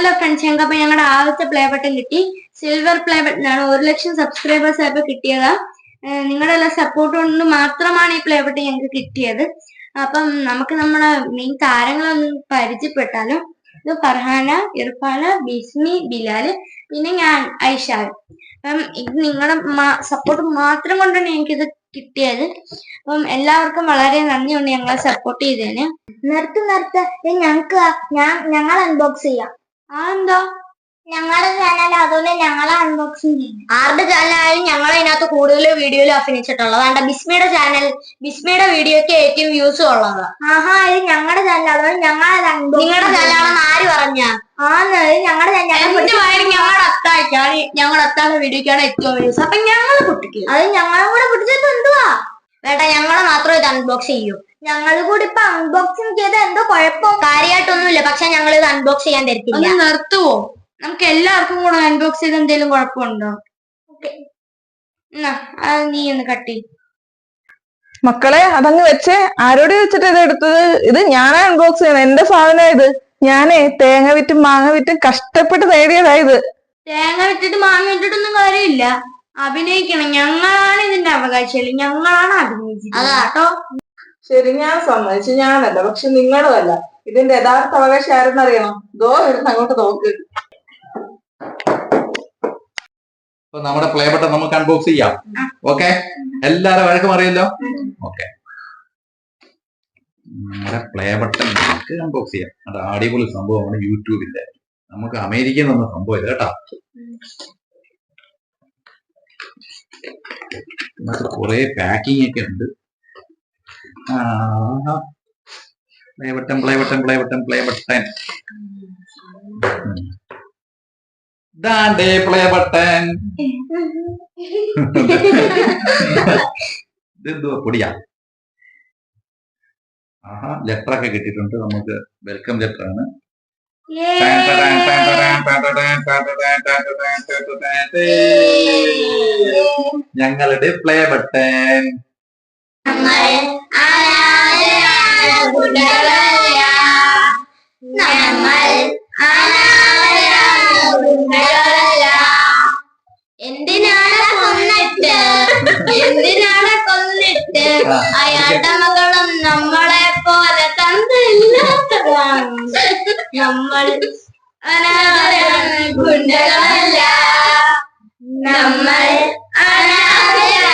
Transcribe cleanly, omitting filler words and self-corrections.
Hello friends, ഞങ്ങൾക്ക് ഞങ്ങളുടെ ആദ്യത്തെ പ്ലേ ബട്ടൺ കിട്ടി. സിൽവർ പ്ലേ ബട്ടനാണ്. 1,00,000 സബ്സ്ക്രൈബേഴ്സ് ആയപ്പോ കിട്ടിയതാ. നിങ്ങളുടെ എല്ലാ സപ്പോർട്ട് കൊണ്ട് മാത്രമാണ് ഈ പ്ലേ ബട്ടൺ ഞങ്ങൾക്ക് കിട്ടിയത്. അപ്പം നമുക്ക് നമ്മുടെ മെയിൻ താരങ്ങളൊന്നും പരിചയപ്പെട്ടാലും. ഇത് ഫർഹാന, ഇർഫാന, ബിസ്മി, ബിലാല്, പിന്നെ ഞാൻ ഐഷാദ്. അപ്പം ഇത് നിങ്ങളുടെ സപ്പോർട്ട് മാത്രം കൊണ്ടാണ് എനിക്കിത് കിട്ടിയത്. അപ്പം എല്ലാവർക്കും വളരെ നന്ദിയുണ്ട് ഞങ്ങളെ സപ്പോർട്ട് ചെയ്തതിന്. ഞങ്ങൾ അൺബോക്സ് ചെയ്യാം. എന്താ ഞങ്ങളുടെ ചാനൽ, അതുകൊണ്ട് ഞങ്ങൾ അൺബോക്സിങ് ചെയ്യും. ആരുടെ ചാനലായാലും ഞങ്ങൾ അതിനകത്ത് കൂടുതൽ വീഡിയോയിൽ അഭിനയിച്ചിട്ടുള്ളത്. അതുകൊണ്ട് ബിസ്മിയുടെ ചാനൽ, ബിസ്മിയുടെ വീഡിയോക്ക് ഏറ്റവും വ്യൂസ് ഉള്ളത്. ഇത് ഞങ്ങളുടെ ചാനൽ, അതുകൊണ്ട് ഞങ്ങൾ നിങ്ങളുടെ ചാനലാണെന്ന് ആര് പറഞ്ഞ? ഞങ്ങളുടെ ഞങ്ങളുടെ അത്താഴ വീഡിയോക്കാണ് ഏറ്റവും വ്യൂസ്. അപ്പൊ ഞങ്ങൾ പൊട്ടിക്കും. അത് ഞങ്ങളും കൂടെ പൊട്ടിച്ചത് എന്തുവാ? വേണ്ട, ഞങ്ങളെ മാത്രം ഇത് അൺബോക്സ് ചെയ്യൂ. ഞങ്ങൾ കൂടി ഇപ്പൊ അൺബോക്സിങ് ചെയ്ത എന്തോ കുഴപ്പം? കാര്യമായിട്ടൊന്നുമില്ല, പക്ഷെ ഞങ്ങൾ ഇത് അൺബോക്സ് ചെയ്യാൻ തരത്തില്ല. നിർത്തുവോ? നമുക്ക് എല്ലാവർക്കും കൂടെ അൺബോക്സ് ചെയ്ത് എന്തെങ്കിലും കുഴപ്പമുണ്ടോ? നീ ഒന്ന് കട്ടി. മക്കളെ, അതങ്ങ് വെച്ചേ. ആരോട് വെച്ചിട്ട് ഇത് എടുത്തത്? ഇത് ഞാനാ അൺബോക്സ് ചെയ്യുന്നത്. എന്റെ സാധനം ഇത്. ഞാനേ തേങ്ങ വിറ്റും മാങ്ങ വിറ്റും കഷ്ടപ്പെട്ട് നേടിയതായത്. തേങ്ങ വിറ്റിട്ട് മാങ്ങ വിറ്റിട്ടൊന്നും കാര്യമില്ല. അഭിനയിക്കണം. ഞങ്ങളാണ് ഇതിന്റെ അവകാശികൾ. ഞങ്ങളാണ് അഭിനയിച്ചത്. അതാട്ടോ. ശരി, ഞാൻ സമ്മതിച്ചു. ഞാനല്ല, പക്ഷെ നിങ്ങളും അല്ല. ഇതിന്റെ യഥാർത്ഥ അവകാശം ആരെന്നറിയണം? എടുത്ത് അങ്ങോട്ട് നോക്ക്. നമ്മുടെ പ്ലേ ബട്ടൺ നമുക്ക് അൺബോക്സ് ചെയ്യാം. ഓക്കെ, എല്ലാരും വഴക്കം അറിയല്ലോ. ഓക്കെ, നമ്മുടെ പ്ലേ ബട്ടൺ നമുക്ക് അൺബോക്സ് ചെയ്യാം. അത് അടിപൊളി സംഭവമാണ്. യൂട്യൂബിന്റെ നമുക്ക് അമേരിക്കയിൽ നിന്ന് സംഭവം ഇത് കേട്ടാ. ഇതിനകത്ത് കുറെ പാക്കിംഗ് ഒക്കെ ഉണ്ട്. Play button play button play button play button ദാണ്ടേ പ്ലേ ബട്ടൺ. ഇതെന്തുവാ, പൊടിയാ? ലെറ്റർ ഒക്കെ കിട്ടിയിട്ടുണ്ട്. നമുക്ക് വെൽക്കം ലെറ്റർ ആണ്. ഞങ്ങളുടെ പ്ലേ ബട്ടൺ. എന്തിനാണ് കൊന്നിട്ട് അയാളുടെ മകളും നമ്മളെ പോലെ തന്നില്ലാത്തതാണ്. നമ്മൾ അനാഥരാണ്, ഗുണ്ടകളല്ല. നമ്മൾ അനാഥരാണ്.